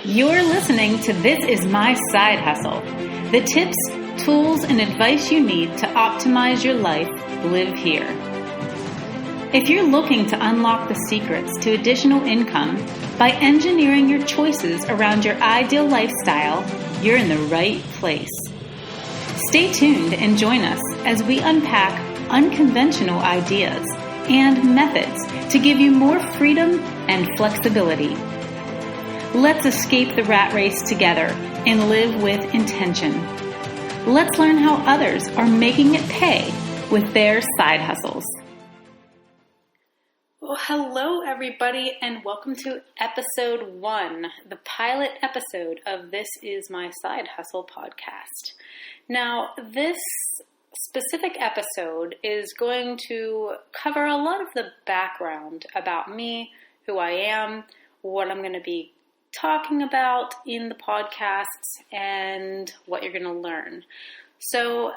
You're listening to This Is My Side Hustle. The tips, tools, and advice you need to optimize your life live here. If you're looking to unlock the secrets to additional income by engineering your choices around your ideal lifestyle, you're in the right place. Stay tuned and join us as we unpack unconventional ideas and methods to give you more freedom and flexibility. Let's escape the rat race together and live with intention. Let's learn how others are making it pay with their side hustles. Well, hello everybody, and welcome to episode 1, the pilot episode of This Is My Side Hustle podcast. Now, this specific episode is going to cover a lot of the background about me, who I am, what I'm going to be talking about in the podcasts, and what you're going to learn. So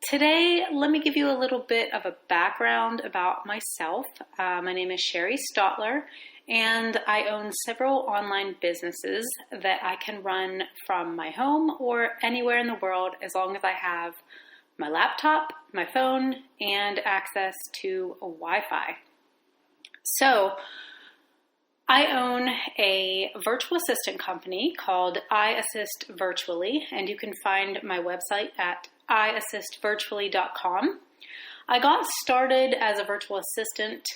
today, let me give you a little bit of a background about myself. My name is Sherri Stotler, and I own several online businesses that I can run from my home or anywhere in the world as long as I have my laptop, my phone, and access to a Wi-Fi. So I own a virtual assistant company called I Assist Virtually, and you can find my website at iassistvirtually.com. I got started as a virtual assistant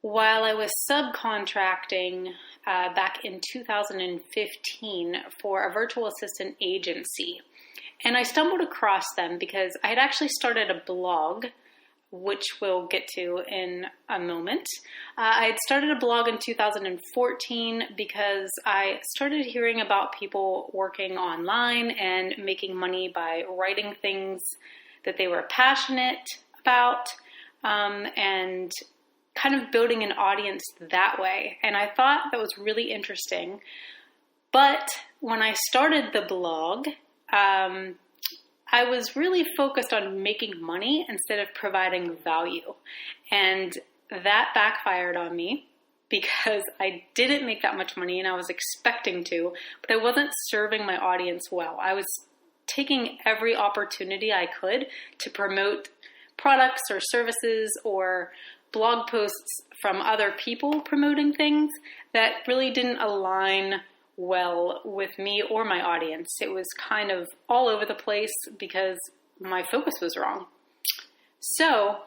while I was subcontracting back in 2015 for a virtual assistant agency. And I stumbled across them because I had actually started a blog, which we'll get to in a moment. I had started a blog in 2014 because I started hearing about people working online and making money by writing things that they were passionate about, and kind of building an audience that way. And I thought that was really interesting. But when I started the blog, I was really focused on making money instead of providing value. And that backfired on me because I didn't make that much money and I was expecting to, but I wasn't serving my audience well. I was taking every opportunity I could to promote products or services or blog posts from other people promoting things that really didn't align well with me or my audience. It was kind of all over the place because my focus was wrong. So,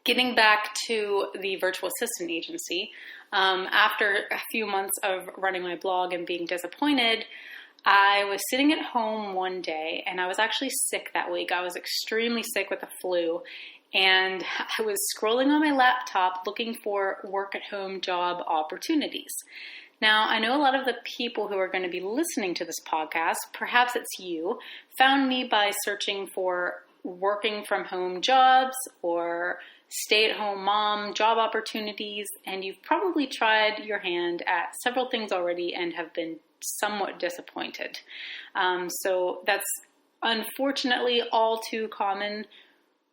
getting back to the virtual assistant agency, after a few months of running my blog and being disappointed, I was sitting at home one day, and I was actually sick that week. I was extremely sick with the flu, and I was scrolling on my laptop looking for work-at-home job opportunities. Now, I know a lot of the people who are going to be listening to this podcast, perhaps it's you, found me by searching for working from home jobs or stay-at-home mom job opportunities, and you've probably tried your hand at several things already and have been somewhat disappointed. So that's unfortunately all too common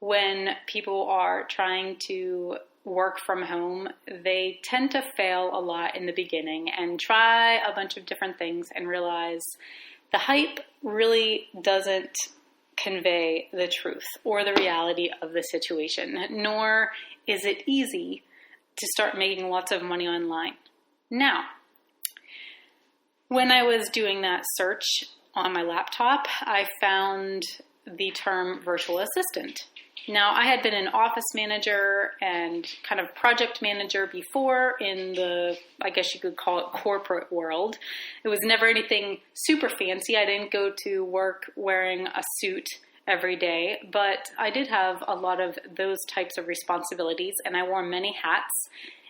when people are trying to work from home. They tend to fail a lot in the beginning and try a bunch of different things and realize the hype really doesn't convey the truth or the reality of the situation, nor is it easy to start making lots of money online. Now, when I was doing that search on my laptop, I found the term virtual assistant. Now, I had been an office manager and kind of project manager before in the, I guess you could call it, corporate world. It was never anything super fancy. I didn't go to work wearing a suit every day, but I did have a lot of those types of responsibilities, and I wore many hats.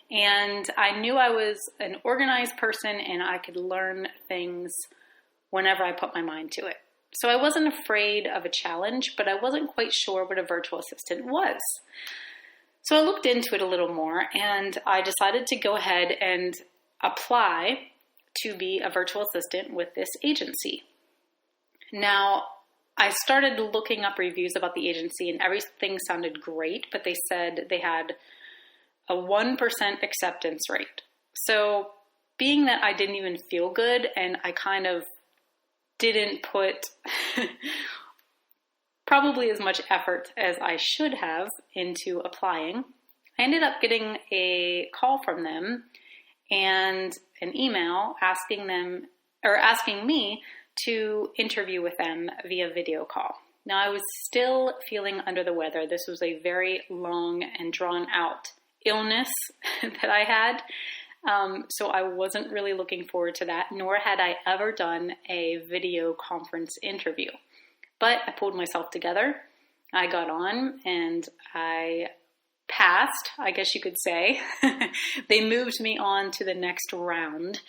And I knew I was an organized person and I could learn things whenever I put my mind to it. So I wasn't afraid of a challenge, but I wasn't quite sure what a virtual assistant was. So I looked into it a little more, and I decided to go ahead and apply to be a virtual assistant with this agency. Now, I started looking up reviews about the agency, and everything sounded great, but they said they had a 1% acceptance rate. So being that I didn't even feel good and I kind of didn't put probably as much effort as I should have into applying, I ended up getting a call from them and an email asking me to interview with them via video call. Now, I was still feeling under the weather. This was a very long and drawn out illness that I had. So I wasn't really looking forward to that, nor had I ever done a video conference interview. But I pulled myself together. I got on and I passed, I guess you could say. They moved me on to the next round.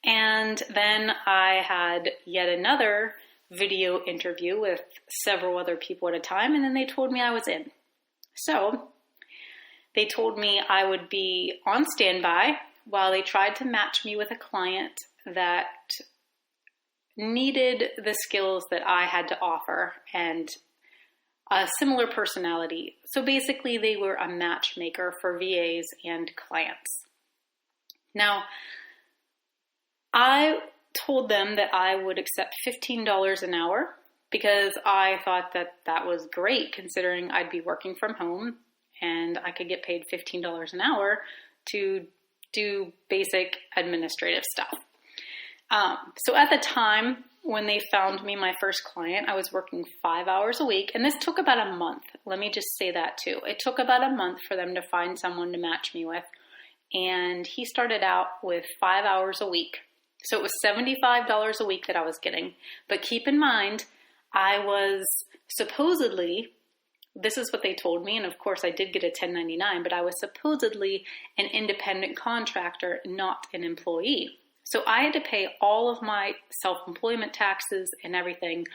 And then I had yet another video interview with several other people at a time, and then they told me I was in. So they told me I would be on standby while they tried to match me with a client that needed the skills that I had to offer and a similar personality. So basically they were a matchmaker for VAs and clients. Now, I told them that I would accept $15 an hour because I thought that that was great considering I'd be working from home and I could get paid $15 an hour to do basic administrative stuff. So at the time when they found me my first client, I was working 5 hours a week, and this took about a month. Let me just say that too. It took about a month for them to find someone to match me with, and he started out with 5 hours a week. So it was $75 a week that I was getting. But keep in mind, I was supposedly, this is what they told me, and of course I did get a 1099, but I was supposedly an independent contractor, not an employee. So I had to pay all of my self-employment taxes and everything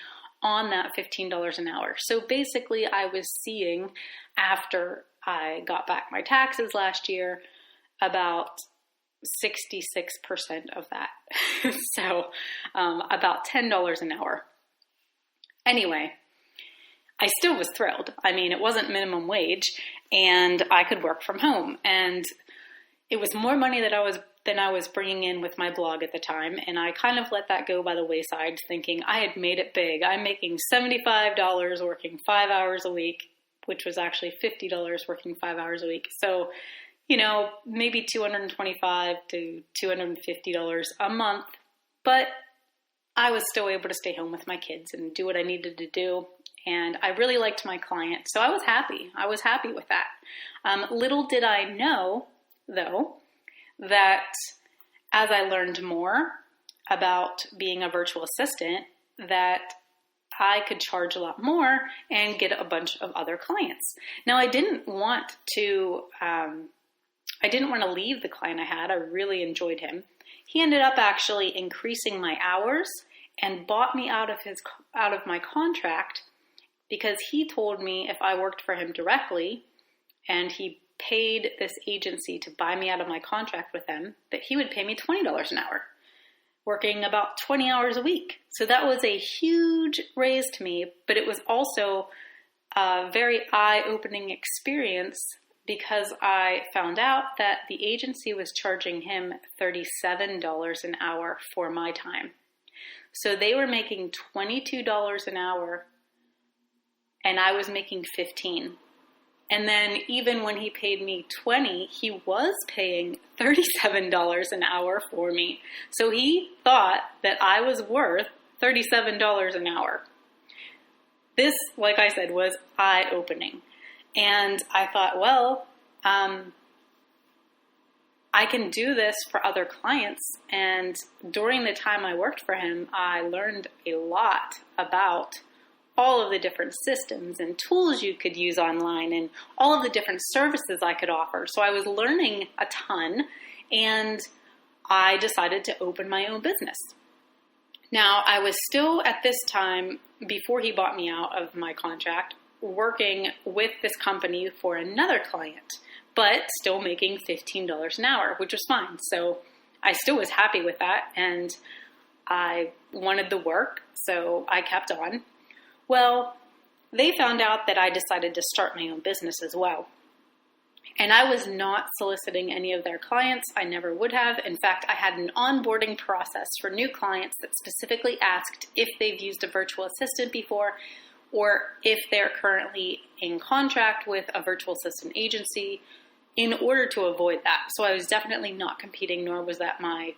on that $15 an hour. So basically I was seeing, after I got back my taxes last year, about 66% of that. So about $10 an hour. Anyway, I still was thrilled. I mean, it wasn't minimum wage and I could work from home, and it was more money than I was bringing in with my blog at the time. And I kind of let that go by the wayside, thinking I had made it big. I'm making $75 working 5 hours a week, which was actually $50 working 5 hours a week. So, maybe $225 to $250 a month, but I was still able to stay home with my kids and do what I needed to do. And I really liked my client, so I was happy. I was happy with that. Little did I know, though, that as I learned more about being a virtual assistant, that I could charge a lot more and get a bunch of other clients. Now, I didn't want to leave the client I had. I really enjoyed him. He ended up actually increasing my hours and bought me out of my contract because he told me if I worked for him directly and he paid this agency to buy me out of my contract with them, that he would pay me $20 an hour, working about 20 hours a week. So that was a huge raise to me, but it was also a very eye-opening experience because I found out that the agency was charging him $37 an hour for my time. So they were making $22 an hour and I was making $15. And then even when he paid me $20, he was paying $37 an hour for me. So he thought that I was worth $37 an hour. This, like I said, was eye-opening. And I thought, well, I can do this for other clients. And during the time I worked for him, I learned a lot about all of the different systems and tools you could use online and all of the different services I could offer. So I was learning a ton, and I decided to open my own business. Now, I was still at this time, before he bought me out of my contract, working with this company for another client, but still making $15 an hour, which was fine. So I still was happy with that, and I wanted the work, so I kept on. Well, they found out that I decided to start my own business as well. And I was not soliciting any of their clients. I never would have. In fact, I had an onboarding process for new clients that specifically asked if they've used a virtual assistant before or if they're currently in contract with a virtual assistant agency in order to avoid that. So I was definitely not competing, nor was that my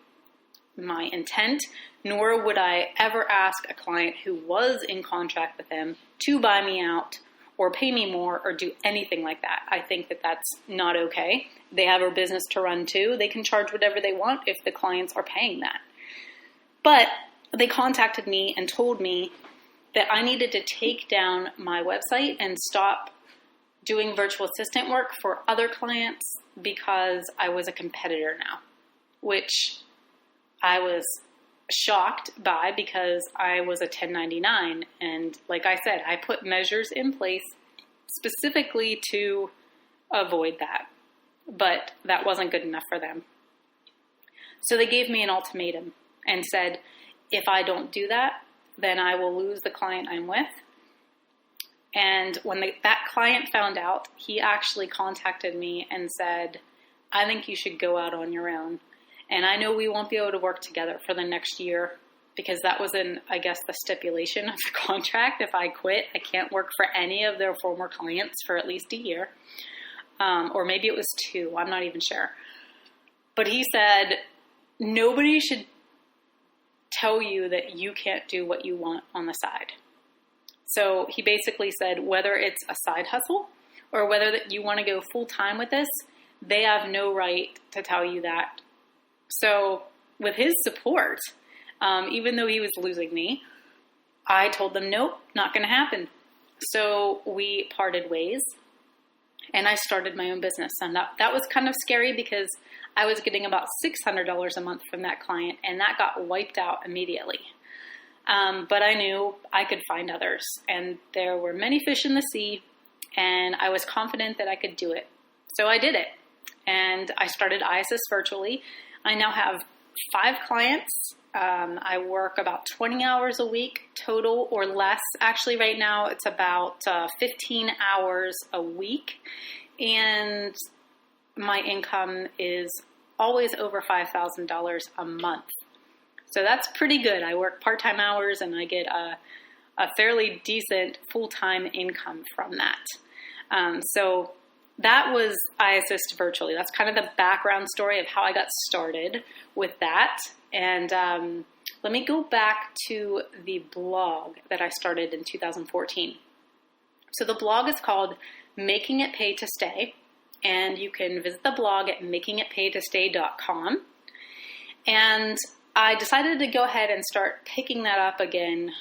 intent, nor would I ever ask a client who was in contract with them to buy me out or pay me more or do anything like that. I think that that's not okay. They have a business to run too. They can charge whatever they want if the clients are paying that. But they contacted me and told me that I needed to take down my website and stop doing virtual assistant work for other clients because I was a competitor now, which I was shocked by because I was a 1099. And like I said, I put measures in place specifically to avoid that. But that wasn't good enough for them. So they gave me an ultimatum and said, if I don't do that, then I will lose the client I'm with. And when that client found out, he actually contacted me and said, I think you should go out on your own. And I know we won't be able to work together for the next year because that was I guess, the stipulation of the contract. If I quit, I can't work for any of their former clients for at least a year. Or maybe it was 2. I'm not even sure. But he said, nobody should tell you that you can't do what you want on the side. So he basically said, whether it's a side hustle or whether that you want to go full time with this, they have no right to tell you that. So with his support, even though he was losing me, I told them, nope, not going to happen. So we parted ways and I started my own business. And that was kind of scary because I was getting about $600 a month from that client and that got wiped out immediately. But I knew I could find others and there were many fish in the sea and I was confident that I could do it. So I did it and I started ISIS virtually. I now have 5 clients. I work about 20 hours a week total or less. Actually, right now it's about 15 hours a week. And my income is always over $5,000 a month. So that's pretty good. I work part-time hours and I get a fairly decent full-time income from that. So that was iAssist virtually. That's kind of the background story of how I got started with that. And let me go back to the blog that I started in 2014. So the blog is called Making It Pay to Stay. And you can visit the blog at makingitpaytostay.com. And I decided to go ahead and start picking that up again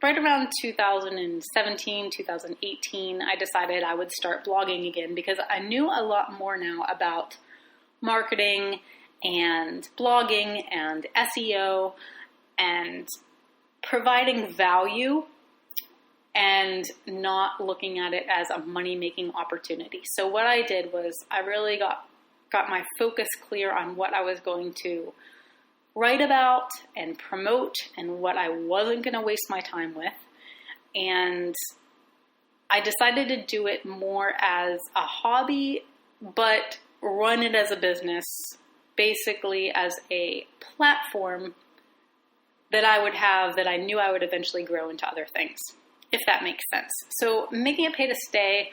right around 2017, 2018, I decided I would start blogging again because I knew a lot more now about marketing and blogging and SEO and providing value and not looking at it as a money-making opportunity. So what I did was I really got my focus clear on what I was going to write about and promote and what I wasn't going to waste my time with. And I decided to do it more as a hobby, but run it as a business, basically as a platform that I would have that I knew I would eventually grow into other things, if that makes sense. So Making It Pay to Stay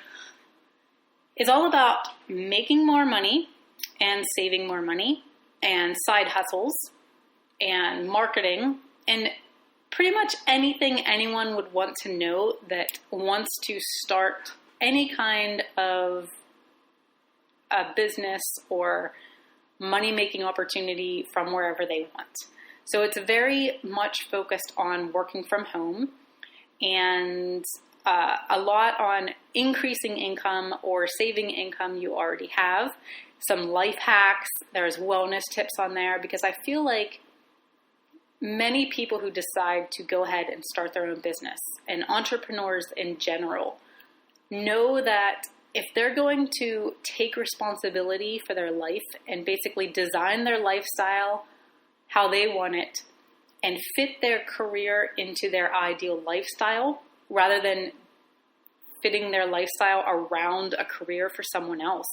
is all about making more money and saving more money and side hustles and marketing and pretty much anything anyone would want to know that wants to start any kind of a business or money-making opportunity from wherever they want. So it's very much focused on working from home and a lot on increasing income or saving income you already have. Some life hacks, there's wellness tips on there because I feel like many people who decide to go ahead and start their own business and entrepreneurs in general know that if they're going to take responsibility for their life and basically design their lifestyle how they want it and fit their career into their ideal lifestyle rather than fitting their lifestyle around a career for someone else,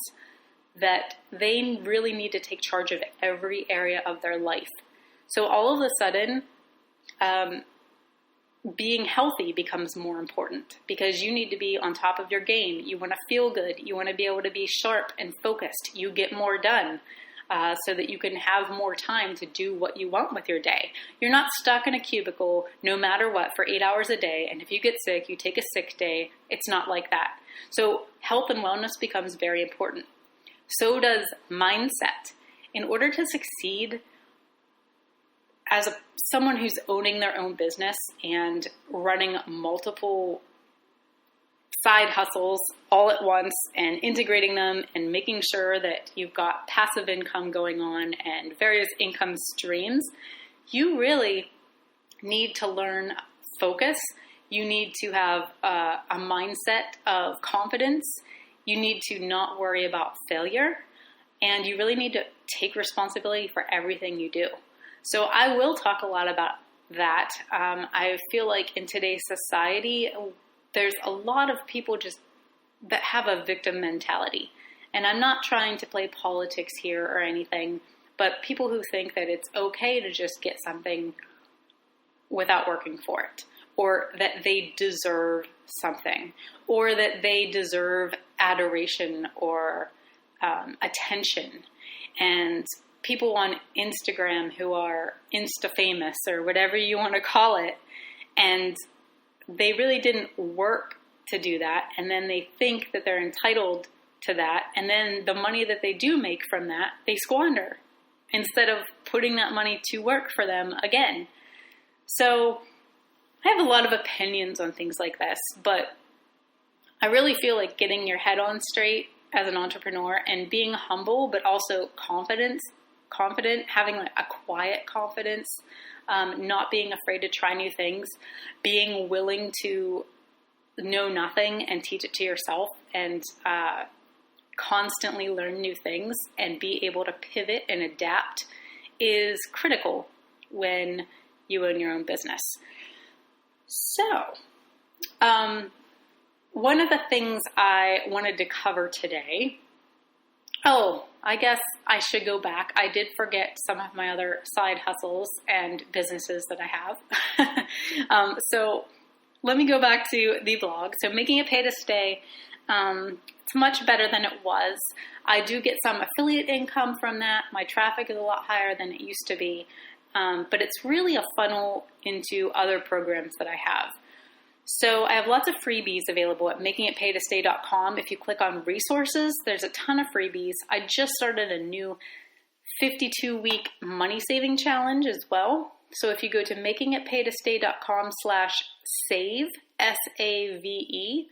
that they really need to take charge of every area of their life. So all of a sudden, being healthy becomes more important because you need to be on top of your game. You want to feel good. You want to be able to be sharp and focused. You get more done so that you can have more time to do what you want with your day. You're not stuck in a cubicle no matter what for 8 hours a day. And if you get sick, you take a sick day. It's not like that. So health and wellness becomes very important. So does mindset. In order to succeed as someone who's owning their own business and running multiple side hustles all at once and integrating them and making sure that you've got passive income going on and various income streams, you really need to learn focus. You need to have a mindset of confidence. You need to not worry about failure. And you really need to take responsibility for everything you do. So I will talk a lot about that. I feel like in today's society, there's a lot of people just that have a victim mentality. And I'm not trying to play politics here or anything, but people who think that it's okay to just get something without working for it, or that they deserve something, or that they deserve adoration or attention. And people on Instagram who are Insta-famous or whatever you want to call it, and they really didn't work to do that, and then they think that they're entitled to that, and then the money that they do make from that, they squander instead of putting that money to work for them again. So I have a lot of opinions on things like this, but I really feel like getting your head on straight as an entrepreneur and being humble, but also confident, having like a quiet confidence, not being afraid to try new things, being willing to know nothing and teach it to yourself, and constantly learn new things and be able to pivot and adapt is critical when you own your own business. So, one of the things I wanted to cover today, I guess I should go back. I did forget some of my other side hustles and businesses that I have. So let me go back to the blog. So making it pay to stay, it's much better than it was. I do get some affiliate income from that. My traffic is a lot higher than it used to be. But it's really a funnel into other programs that I have. So I have lots of freebies available at makingitpaytostay.com. If you click on resources, there's a ton of freebies. I just started a new 52-week money saving challenge as well. So if you go to makingitpaytostay.com/save, SAVE,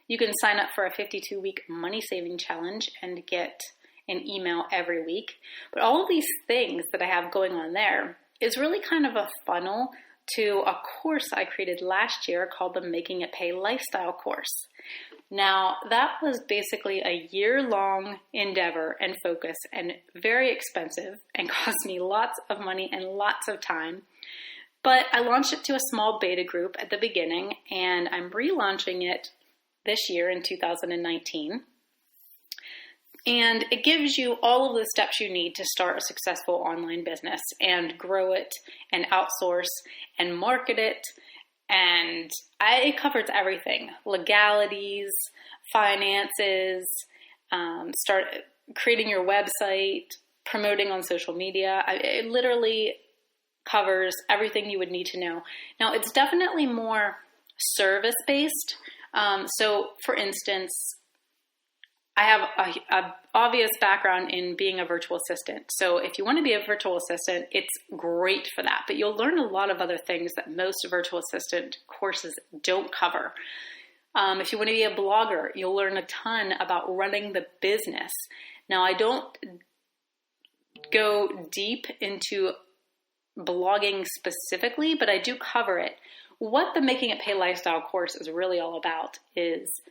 you can sign up for a 52-week money saving challenge and get an email every week. But all of these things that I have going on there is really kind of a funnel to a course I created last year called the Making It Pay Lifestyle course. Now, that was basically a year-long endeavor and focus and very expensive and cost me lots of money and lots of time. But I launched it to a small beta group at the beginning, and I'm relaunching it this year in 2019. And it gives you all of the steps you need to start a successful online business and grow it and outsource and market it. And it covers everything: legalities, finances, start creating your website, promoting on social media. It literally covers everything you would need to know. Now, it's definitely more service-based. So, for instance, I have a obvious background in being a virtual assistant. So if you want to be a virtual assistant, it's great for that. But you'll learn a lot of other things that most virtual assistant courses don't cover. If you want to be a blogger, you'll learn a ton about running the business. Now, I don't go deep into blogging specifically, but I do cover it. What the Making It Pay Lifestyle course is really all about is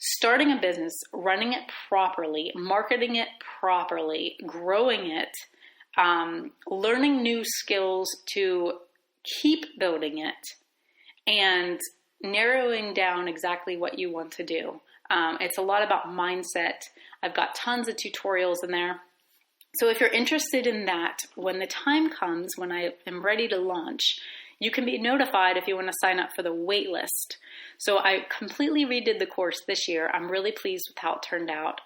starting a business, running it properly, marketing it properly, growing it, learning new skills to keep building it, and narrowing down exactly what you want to do. It's a lot about mindset. I've got tons of tutorials in there. So if you're interested in that, when the time comes, when I am ready to launch, you can be notified if you want to sign up for the wait list. So I completely redid the course this year. I'm really pleased with how it turned out.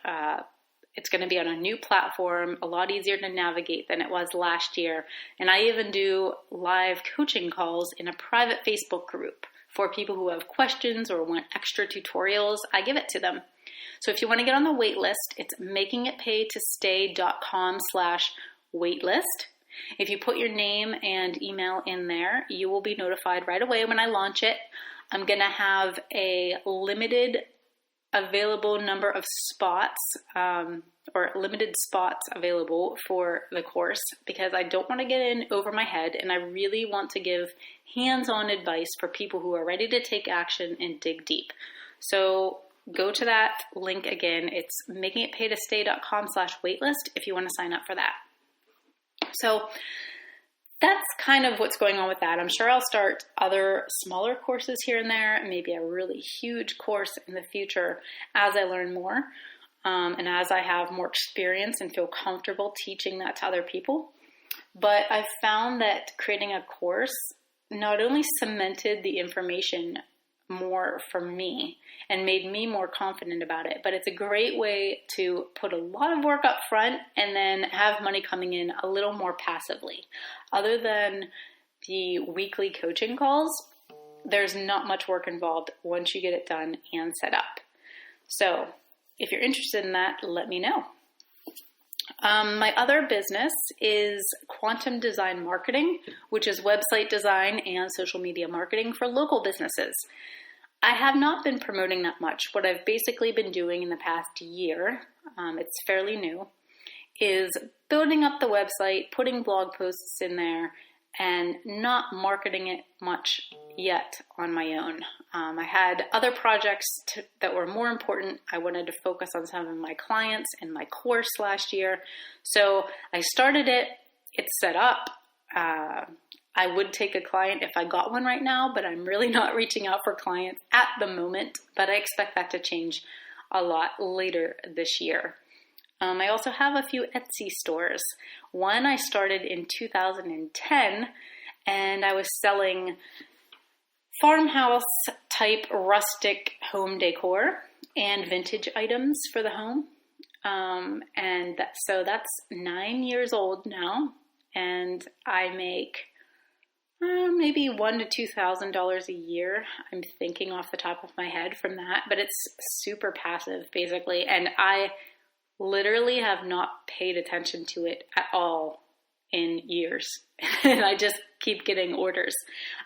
It's going to be on a new platform, a lot easier to navigate than it was last year. And I even do live coaching calls in a private Facebook group for people who have questions or want extra tutorials. I give it to them. So if you want to get on the wait list, it's makingitpaytostay.com/waitlist. If you put your name and email in there, you will be notified right away when I launch it. I'm going to have a limited available number of spots, or limited spots available for the course, because I don't want to get in over my head, and I really want to give hands-on advice for people who are ready to take action and dig deep. So go to that link again. It's makingitpaytostay.com/waitlist if you want to sign up for that. So that's kind of what's going on with that. I'm sure I'll start other smaller courses here and there, and maybe a really huge course in the future as I learn more, and as I have more experience and feel comfortable teaching that to other people. But I've found that creating a course not only cemented the information more for me and made me more confident about it, but it's a great way to put a lot of work up front and then have money coming in a little more passively. Other than the weekly coaching calls, there's not much work involved once you get it done and set up. So if you're interested in that, let me know. My other business is Quantum Design Marketing, which is website design and social media marketing for local businesses. I have not been promoting that much. What I've basically been doing in the past year, it's fairly new, is building up the website, putting blog posts in there, and not marketing it much yet on my own. I had other projects that were more important. I wanted to focus on some of my clients and my course last year. So I started it. It's set up. I would take a client if I got one right now, but I'm really not reaching out for clients at the moment. But I expect that to change a lot later this year. I also have a few Etsy stores. One I started in 2010, and I was selling farmhouse type rustic home decor and vintage items for the home. So that's 9 years old now, and I make maybe $1,000 to $2,000 a year. I'm thinking off the top of my head from that, but it's super passive basically, and I literally have not paid attention to it at all in years. And I just keep getting orders.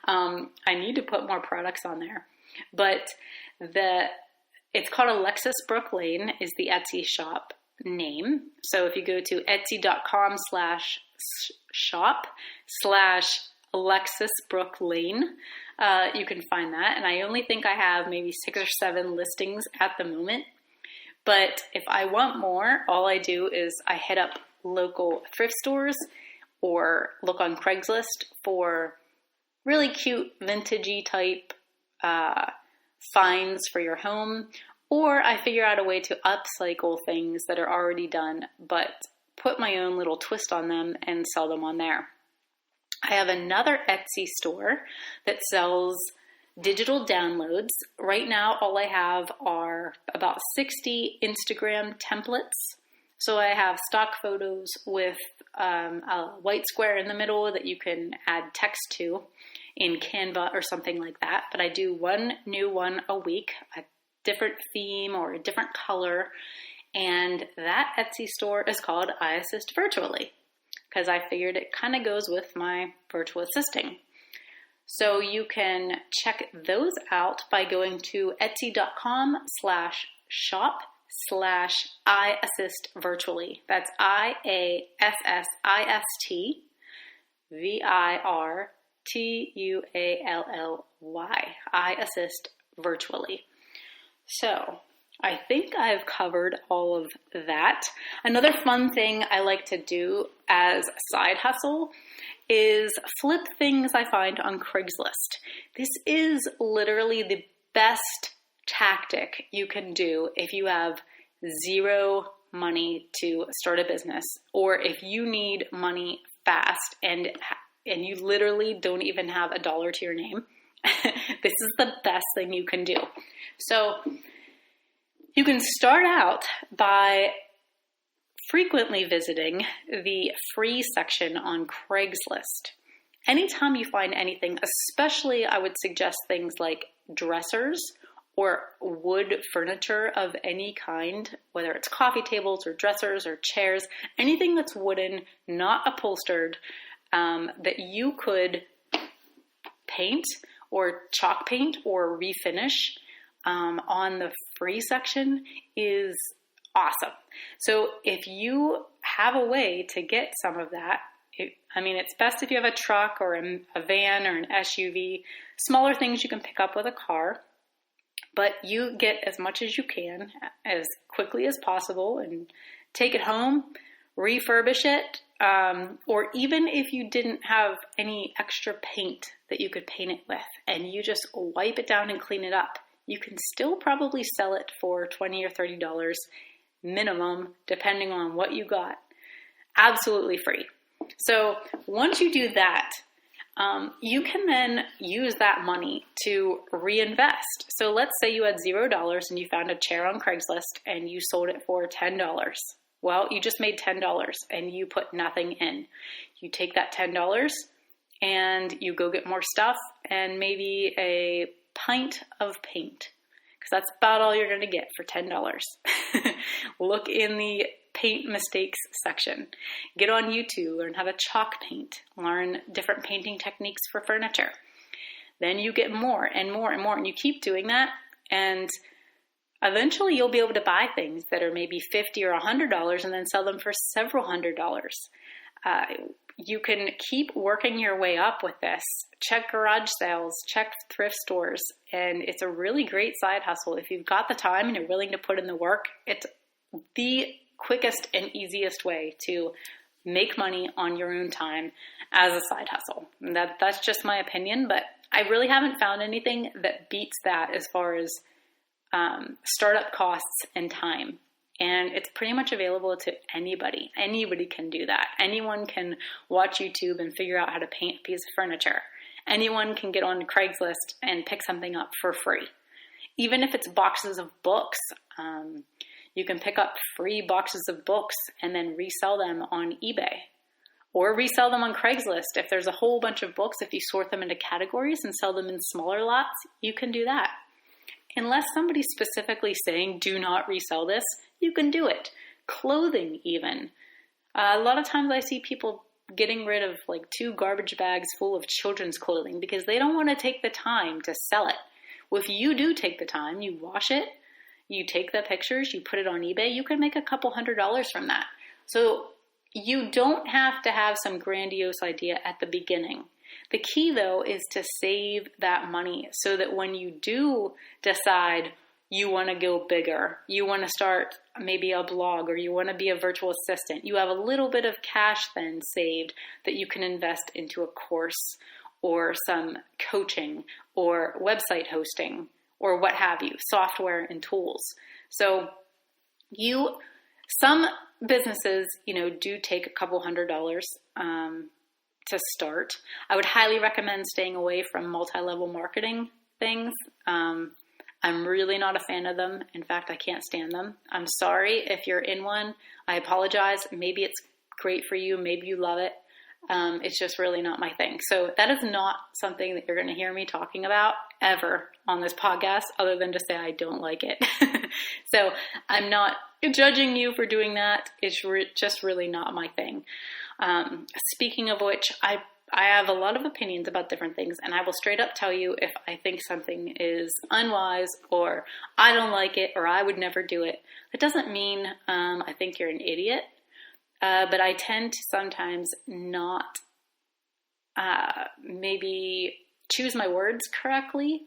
I need to put more products on there. But it's called Alexis Brooke Lane is the Etsy shop name. So if you go to etsy.com/shop/Alexis Brooke Lane, you can find that. And I only think I have maybe 6 or 7 listings at the moment. But if I want more, all I do is I hit up local thrift stores or look on Craigslist for really cute vintagey type finds for your home, or I figure out a way to upcycle things that are already done, but put my own little twist on them and sell them on there. I have another Etsy store that sells digital downloads. Right now, all I have are about 60 Instagram templates. So I have stock photos with a white square in the middle that you can add text to in Canva or something like that. But I do one new one a week, a different theme or a different color. And that Etsy store is called I Assist Virtually, because I figured it kind of goes with my virtual assisting. So you can check those out by going to etsy.com/shop/I Assist Virtually. That's IASSIST VIRTUALLY. I Assist Virtually. So I think I've covered all of that. Another fun thing I like to do as a side hustle is flip things I find on Craigslist. This is literally the best tactic you can do if you have zero money to start a business, or if you need money fast and you literally don't even have $1 to your name. This is the best thing you can do. So you can start out by frequently visiting the free section on Craigslist. Anytime you find anything, especially I would suggest things like dressers or wood furniture of any kind, whether it's coffee tables or dressers or chairs, anything that's wooden, not upholstered, that you could paint or chalk paint or refinish on the free section is awesome. So if you have a way to get some of that, it's best if you have a truck or a van or an SUV, smaller things you can pick up with a car, but you get as much as you can as quickly as possible and take it home, refurbish it, or even if you didn't have any extra paint that you could paint it with and you just wipe it down and clean it up, you can still probably sell it for $20 or $30 minimum, depending on what you got. Absolutely free. So once you do that, you can then use that money to reinvest. So let's say you had $0 and you found a chair on Craigslist and you sold it for $10. Well, you just made $10 and you put nothing in. You take that $10 and you go get more stuff and maybe a pint of paint, because that's about all you're going to get for $10. Look in the paint mistakes section. Get on YouTube, learn how to chalk paint, learn different painting techniques for furniture. Then you get more and more and more, and you keep doing that, and eventually you'll be able to buy things that are maybe $50 or $100 and then sell them for several $100s. You can keep working your way up with this. Check garage sales, check thrift stores, and it's a really great side hustle. If you've got the time and you're willing to put in the work, it's the quickest and easiest way to make money on your own time as a side hustle. And that's just my opinion, but I really haven't found anything that beats that as far as startup costs and time. And it's pretty much available to anybody. Anybody can do that. Anyone can watch YouTube and figure out how to paint a piece of furniture. Anyone can get on Craigslist and pick something up for free. Even if it's boxes of books, you can pick up free boxes of books and then resell them on eBay. Or resell them on Craigslist. If there's a whole bunch of books, if you sort them into categories and sell them in smaller lots, you can do that. Unless somebody's specifically saying, do not resell this, you can do it. Clothing even. A lot of times I see people getting rid of like 2 garbage bags full of children's clothing because they don't want to take the time to sell it. Well, if you do take the time, you wash it, you take the pictures, you put it on eBay, you can make a couple $100s from that. So you don't have to have some grandiose idea at the beginning. The key, though, is to save that money so that when you do decide you want to go bigger, you want to start maybe a blog or you want to be a virtual assistant, you have a little bit of cash then saved that you can invest into a course or some coaching or website hosting or what have you, software and tools. So some businesses, do take a couple $100s to start. I would highly recommend staying away from multi-level marketing things. I'm really not a fan of them. In fact, I can't stand them. I'm sorry if you're in one. I apologize. Maybe it's great for you. Maybe you love it. It's just really not my thing. So that is not something that you're going to hear me talking about ever on this podcast, other than to say I don't like it. So I'm not judging you for doing that. It's just really not my thing. Speaking of which, I have a lot of opinions about different things, and I will straight up tell you if I think something is unwise or I don't like it or I would never do it. That doesn't mean I think you're an idiot, but I tend to sometimes not maybe choose my words correctly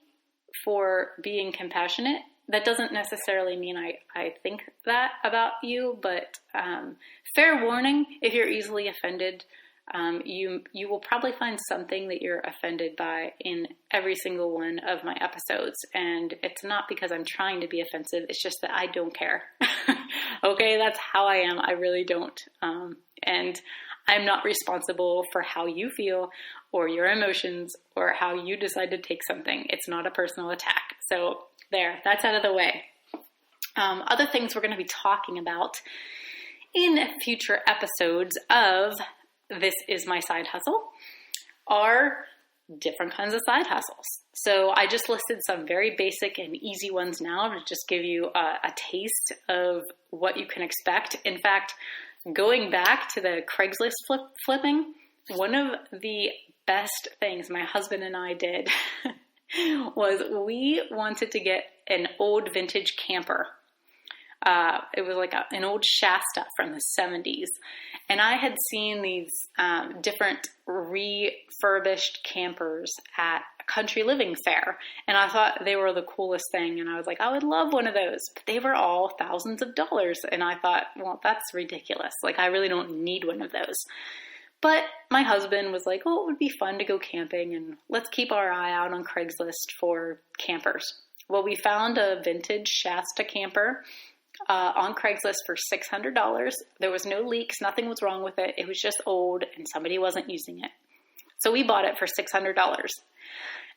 for being compassionate that doesn't necessarily mean I think that about you, but fair warning, if you're easily offended, you will probably find something that you're offended by in every single one of my episodes. And it's not because I'm trying to be offensive. It's just that I don't care. Okay, that's how I am. I really don't. And I'm not responsible for how you feel or your emotions or how you decide to take something. It's not a personal attack. So there, that's out of the way. Other things we're going to be talking about in future episodes of This Is My Side Hustle are different kinds of side hustles. So I just listed some very basic and easy ones now to just give you a taste of what you can expect. In fact, going back to the Craigslist flipping, one of the best things my husband and I did was we wanted to get an old vintage camper. It was like an old Shasta from the 70s. And I had seen these different refurbished campers at a country living fair. And I thought they were the coolest thing. And I was like, I would love one of those. But they were all thousands of dollars. And I thought, well, that's ridiculous. Like, I really don't need one of those. But my husband was like, oh, it would be fun to go camping. And let's keep our eye out on Craigslist for campers. Well, we found a vintage Shasta camper on Craigslist for $600. There was no leaks. Nothing was wrong with it. It was just old and somebody wasn't using it. So we bought it for $600.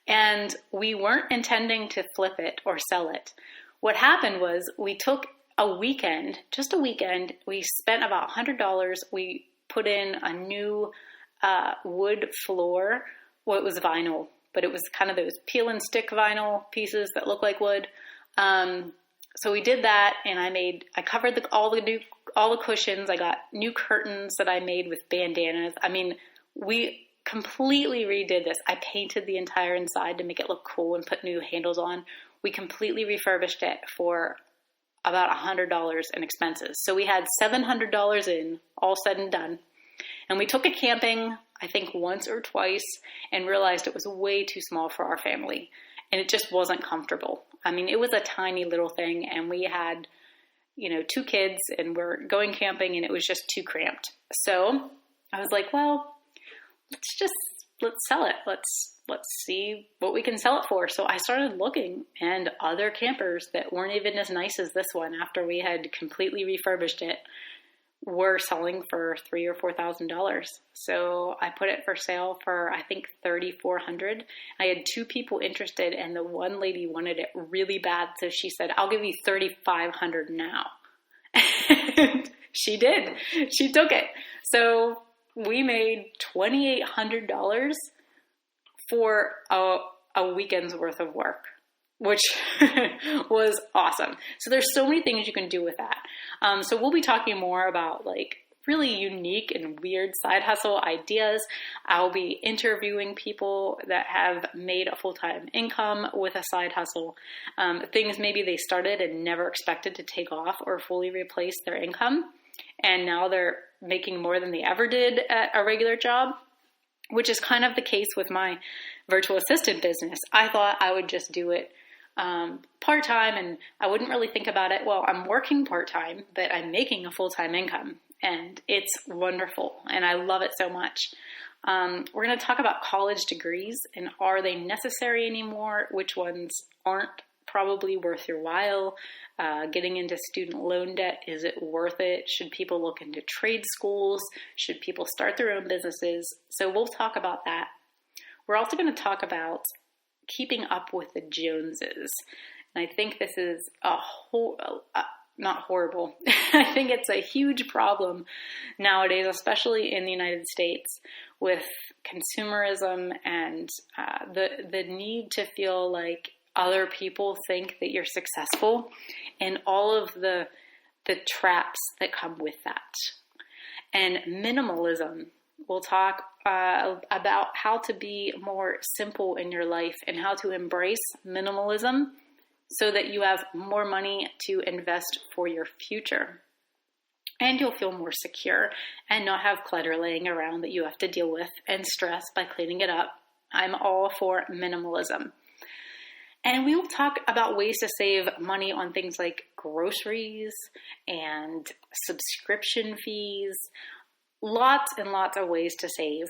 And we weren't intending to flip it or sell it. What happened was we took a weekend, just a weekend. We spent about $100. We put in a new wood floor. Well, it was vinyl, but it was kind of those peel and stick vinyl pieces that look like wood. So we did that, and I covered all the cushions. I got new curtains that I made with bandanas. I mean, we completely redid this. I painted the entire inside to make it look cool and put new handles on. We completely refurbished it for about $100 in expenses. So we had $700 in, all said and done. And we took it camping, I think once or twice, and realized it was way too small for our family. And it just wasn't comfortable. I mean, it was a tiny little thing, and we had, 2 kids, and we're going camping, and it was just too cramped. So I was like, well, let's sell it. Let's see what we can sell it for. So I started looking, and other campers that weren't even as nice as this one, after we had completely refurbished it, were selling for $3,000 or $4,000. So I put it for sale for, I think, $3,400. I had 2 people interested, and the one lady wanted it really bad. So she said, I'll give you $3,500 now. And she did. She took it. So we made $2,800 for a weekend's worth of work, which was awesome. So there's so many things you can do with that. So we'll be talking more about really unique and weird side hustle ideas. I'll be interviewing people that have made a full-time income with a side hustle. Things maybe they started and never expected to take off or fully replace their income. And now they're making more than they ever did at a regular job, which is kind of the case with my virtual assistant business. I thought I would just do it part-time, and I wouldn't really think about it. Well, I'm working part-time, but I'm making a full-time income, and it's wonderful, and I love it so much. We're going to talk about college degrees, and are they necessary anymore? Which ones aren't probably worth your while? Getting into student loan debt, is it worth it? Should people look into trade schools? Should people start their own businesses? So we'll talk about that. We're also going to talk about keeping up with the Joneses. And I think this is not horrible. I think it's a huge problem nowadays, especially in the United States, with consumerism and the need to feel like other people think that you're successful, and all of the traps that come with that. And minimalism. We'll talk about how to be more simple in your life and how to embrace minimalism so that you have more money to invest for your future. And you'll feel more secure and not have clutter laying around that you have to deal with and stress by cleaning it up. I'm all for minimalism. And we will talk about ways to save money on things like groceries and subscription fees. Lots and lots of ways to save.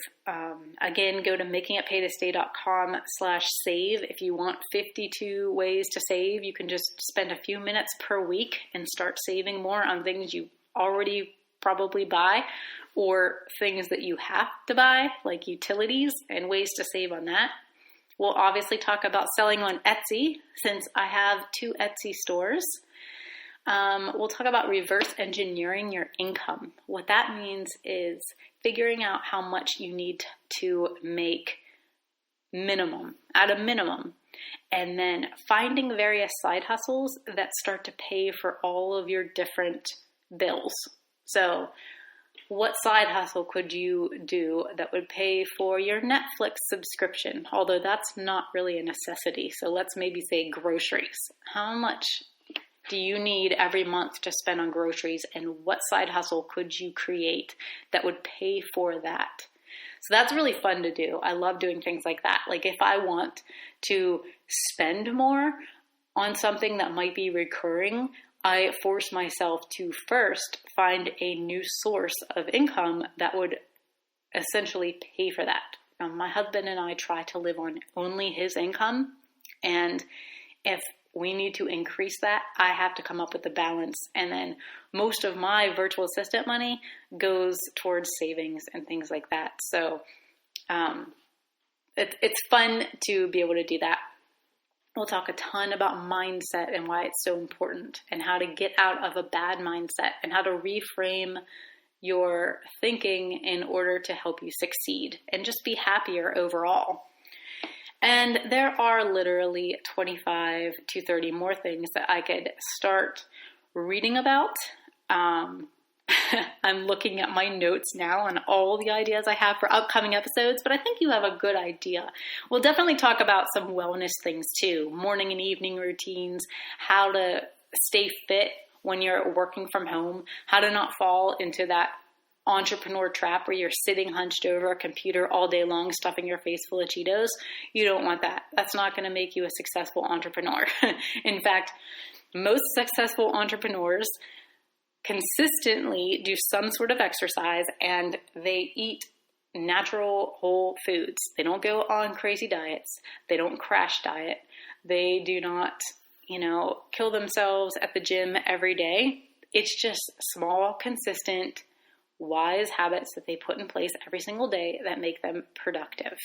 Again, go to makingitpaytostay.com/save. If you want 52 ways to save, you can just spend a few minutes per week and start saving more on things you already probably buy or things that you have to buy, like utilities, and ways to save on that. We'll obviously talk about selling on Etsy, since I have 2 Etsy stores. We'll talk about reverse engineering your income. What that means is figuring out how much you need to make at a minimum, and then finding various side hustles that start to pay for all of your different bills. So what side hustle could you do that would pay for your Netflix subscription? Although that's not really a necessity. So let's maybe say groceries. How much do you need every month to spend on groceries, and what side hustle could you create that would pay for that? So that's really fun to do. I love doing things like that. Like if I want to spend more on something that might be recurring, I force myself to first find a new source of income that would essentially pay for that. My husband and I try to live on only his income, and if we need to increase that, I have to come up with the balance. And then most of my virtual assistant money goes towards savings and things like that. So it's fun to be able to do that. We'll talk a ton about mindset and why it's so important, and how to get out of a bad mindset, and how to reframe your thinking in order to help you succeed and just be happier overall. And there are literally 25 to 30 more things that I could start reading about. I'm looking at my notes now on all the ideas I have for upcoming episodes, but I think you have a good idea. We'll definitely talk about some wellness things too, morning and evening routines, how to stay fit when you're working from home, how to not fall into that entrepreneur trap where you're sitting hunched over a computer all day long, stuffing your face full of Cheetos. You don't want that. That's not going to make you a successful entrepreneur. In fact, most successful entrepreneurs consistently do some sort of exercise, and they eat natural whole foods. They don't go on crazy diets. They don't crash diet. They do not, kill themselves at the gym every day. It's just small, consistent, wise habits that they put in place every single day that make them productive.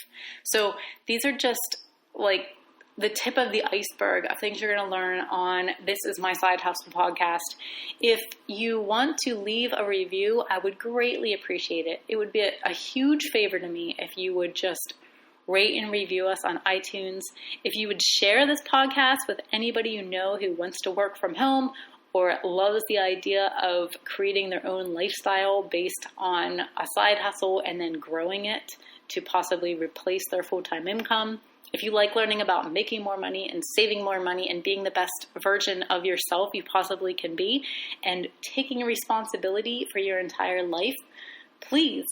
So these are just like the tip of the iceberg of things you're going to learn on This Is My Side Hustle podcast. If you want to leave a review, I would greatly appreciate it. It would be a huge favor to me if you would just rate and review us on iTunes. If you would share this podcast with anybody you know who wants to work from home or loves the idea of creating their own lifestyle based on a side hustle and then growing it to possibly replace their full-time income. If you like learning about making more money and saving more money and being the best version of yourself you possibly can be and taking responsibility for your entire life, please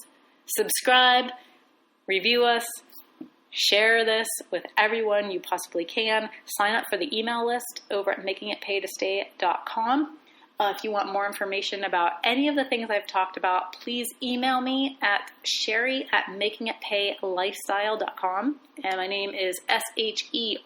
subscribe, review us, share this with everyone you possibly can. Sign up for the email list over at makingitpaytostay.com. If you want more information about any of the things I've talked about, please email me at sherri@makingitpaylifestyle.com. And my name is Sherri.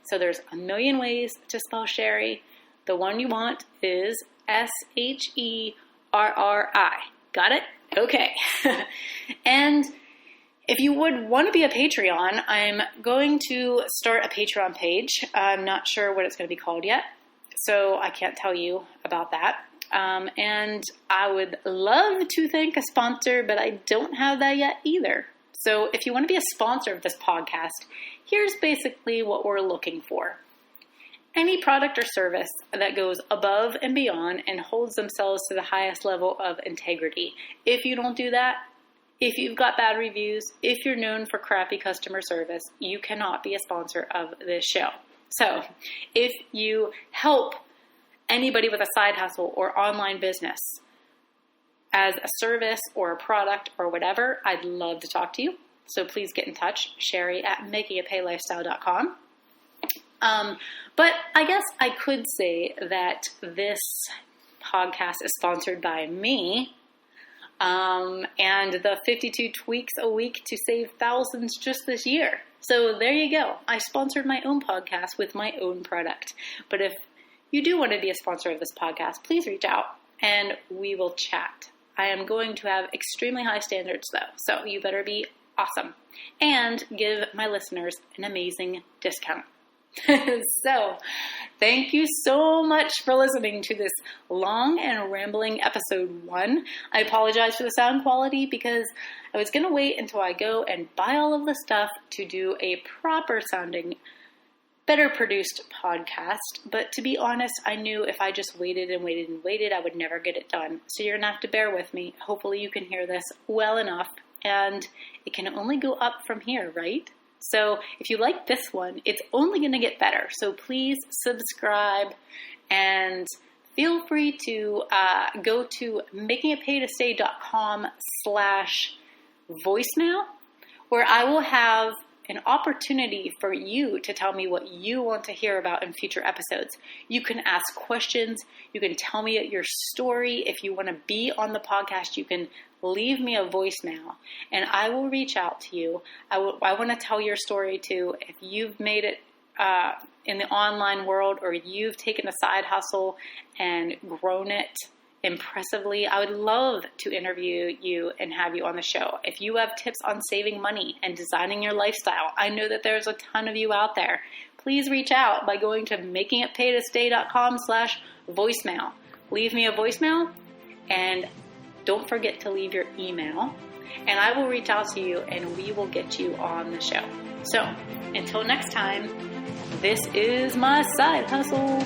So there's a million ways to spell Sherri. The one you want is Sherri. Got it? Okay. And if you would want to be a Patreon, I'm going to start a Patreon page. I'm not sure what it's going to be called yet, so I can't tell you about that. And I would love to thank a sponsor, but I don't have that yet either. So if you want to be a sponsor of this podcast, here's basically what we're looking for. Any product or service that goes above and beyond and holds themselves to the highest level of integrity. If you don't do that, if you've got bad reviews, if you're known for crappy customer service, you cannot be a sponsor of this show. So if you help anybody with a side hustle or online business as a service or a product or whatever, I'd love to talk to you. So please get in touch, Sherri@makingitpaylifestyle.com. But I guess I could say that this podcast is sponsored by me, and the 52 tweaks a week to save thousands just this year. So there you go. I sponsored my own podcast with my own product. But if you do want to be a sponsor of this podcast, please reach out and we will chat. I am going to have extremely high standards though, so you better be awesome and give my listeners an amazing discount. So, thank you so much for listening to this long and rambling episode 1. I apologize for the sound quality because I was going to wait until I go and buy all of the stuff to do a proper sounding, better produced podcast. But to be honest, I knew if I just waited and waited and waited, I would never get it done. So you're going to have to bear with me. Hopefully you can hear this well enough, and it can only go up from here, right? So if you like this one, it's only going to get better. So please subscribe and feel free to go to makingitpaytostay.com/voicemail, where I will have an opportunity for you to tell me what you want to hear about in future episodes. You can ask questions. You can tell me your story. If you want to be on the podcast, you can leave me a voicemail and I will reach out to you. I want to tell your story too. If you've made it in the online world, or you've taken a side hustle and grown it impressively, I would love to interview you and have you on the show. If you have tips on saving money and designing your lifestyle, I know that there's a ton of you out there. Please reach out by going to makingitpaytostay.com/voicemail. Leave me a voicemail and don't forget to leave your email, and I will reach out to you and we will get you on the show. So until next time, this is my side hustle.